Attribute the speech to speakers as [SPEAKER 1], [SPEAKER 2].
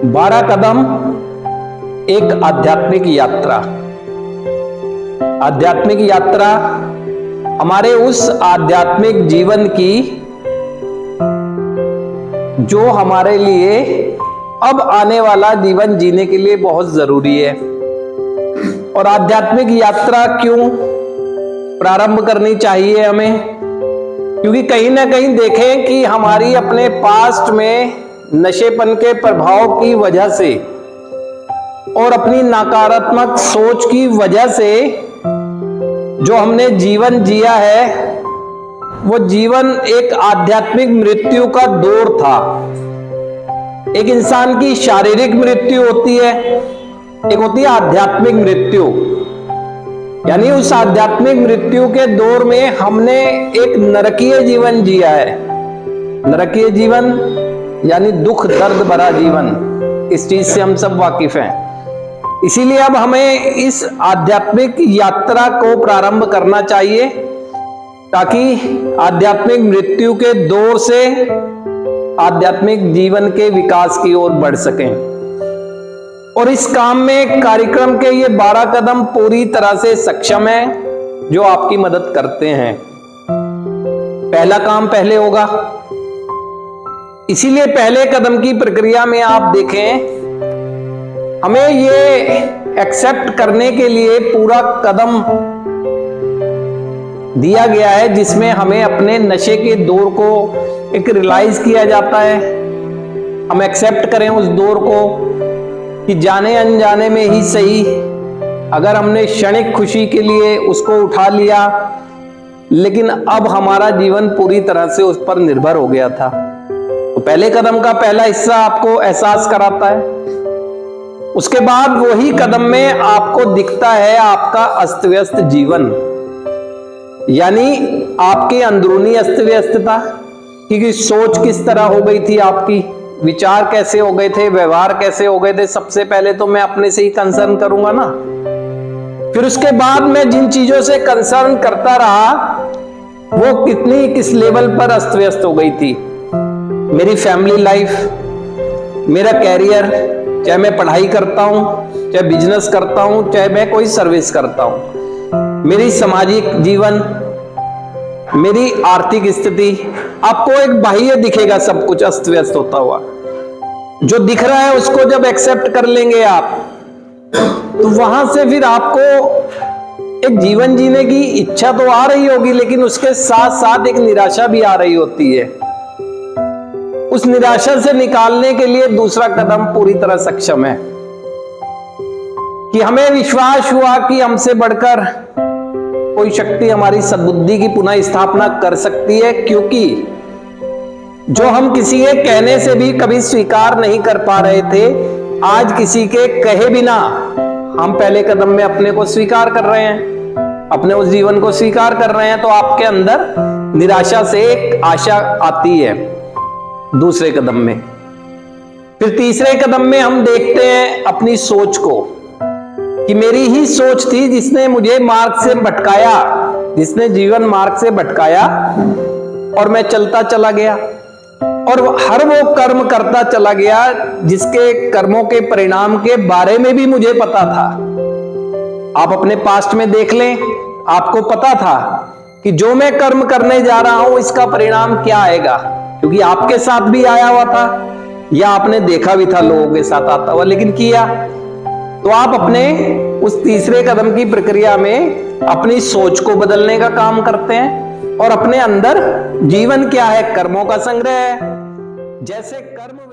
[SPEAKER 1] बारह कदम एक आध्यात्मिक यात्रा। आध्यात्मिक यात्रा हमारे उस आध्यात्मिक जीवन की जो हमारे लिए अब आने वाला जीवन जीने के लिए बहुत जरूरी है। और आध्यात्मिक यात्रा क्यों प्रारंभ करनी चाहिए हमें? क्योंकि कहीं ना कहीं देखें कि हमारी अपने पास्ट में नशेपन के प्रभाव की वजह से और अपनी नकारात्मक सोच की वजह से जो हमने जीवन जिया है वो जीवन एक आध्यात्मिक मृत्यु का दौर था। एक इंसान की शारीरिक मृत्यु होती है, एक होती है आध्यात्मिक मृत्यु। यानी उस आध्यात्मिक मृत्यु के दौर में हमने एक नरकीय जीवन जिया है। नरकीय जीवन यानी दुख दर्द भरा जीवन, इस चीज से हम सब वाकिफ हैं। इसीलिए अब हमें इस आध्यात्मिक यात्रा को प्रारंभ करना चाहिए ताकि आध्यात्मिक मृत्यु के दौर से आध्यात्मिक जीवन के विकास की ओर बढ़ सकें। और इस काम में कार्यक्रम के ये 12 कदम पूरी तरह से सक्षम है जो आपकी मदद करते हैं। पहला काम पहले होगा, इसीलिए पहले कदम की प्रक्रिया में आप देखें हमें ये एक्सेप्ट करने के लिए पूरा कदम दिया गया है जिसमें हमें अपने नशे के दौर को एक रियलाइज किया जाता है। हम एक्सेप्ट करें उस दौर को कि जाने अनजाने में ही सही, अगर हमने क्षणिक खुशी के लिए उसको उठा लिया लेकिन अब हमारा जीवन पूरी तरह से उस पर निर्भर हो गया था। तो पहले कदम का पहला हिस्सा आपको एहसास कराता है। उसके बाद वही कदम में आपको दिखता है आपका अस्त व्यस्त जीवन, यानी आपकी अंदरूनी अस्त व्यस्तता, क्योंकि सोच किस तरह हो गई थी आपकी, विचार कैसे हो गए थे, व्यवहार कैसे हो गए थे। सबसे पहले तो मैं अपने से ही कंसर्न करूंगा ना, फिर उसके बाद मैं जिन चीजों से कंसर्न करता रहा वो किस लेवल पर अस्त व्यस्त हो गई थी। मेरी फैमिली लाइफ, मेरा कैरियर, चाहे मैं पढ़ाई करता हूं, चाहे बिजनेस करता हूं, चाहे मैं कोई सर्विस करता हूं, मेरी सामाजिक जीवन, मेरी आर्थिक स्थिति, आपको एक बाह्य दिखेगा सब कुछ अस्त व्यस्त होता हुआ। जो दिख रहा है उसको जब एक्सेप्ट कर लेंगे आप, तो वहां से फिर आपको एक जीवन जीने की इच्छा तो आ रही होगी, लेकिन उसके साथ साथ एक निराशा भी आ रही होती है। उस निराशा से निकालने के लिए दूसरा कदम पूरी तरह सक्षम है कि हमें विश्वास हुआ कि हमसे बढ़कर कोई शक्ति हमारी सद्बुद्धि की पुनः स्थापना कर सकती है, क्योंकि जो हम किसी के कहने से भी कभी स्वीकार नहीं कर पा रहे थे, आज किसी के कहे बिना हम पहले कदम में अपने को स्वीकार कर रहे हैं, अपने उस जीवन को स्वीकार कर रहे हैं। तो आपके अंदर निराशा से एक आशा आती है दूसरे कदम में। फिर तीसरे कदम में हम देखते हैं अपनी सोच को कि मेरी ही सोच थी जिसने मुझे मार्ग से भटकाया, जिसने जीवन मार्ग से भटकाया और मैं चलता चला गया और हर वो कर्म करता चला गया जिसके कर्मों के परिणाम के बारे में भी मुझे पता था। आप अपने पास्ट में देख लें, आपको पता था कि जो मैं कर्म करने जा रहा हूं इसका परिणाम क्या आएगा, क्योंकि आपके साथ भी आया हुआ था या आपने देखा भी था लोगों के साथ आता हुआ, लेकिन किया। तो आप अपने उस तीसरे कदम की प्रक्रिया में अपनी सोच को बदलने का काम करते हैं और अपने अंदर जीवन क्या है, कर्मों का संग्रह है। जैसे कर्म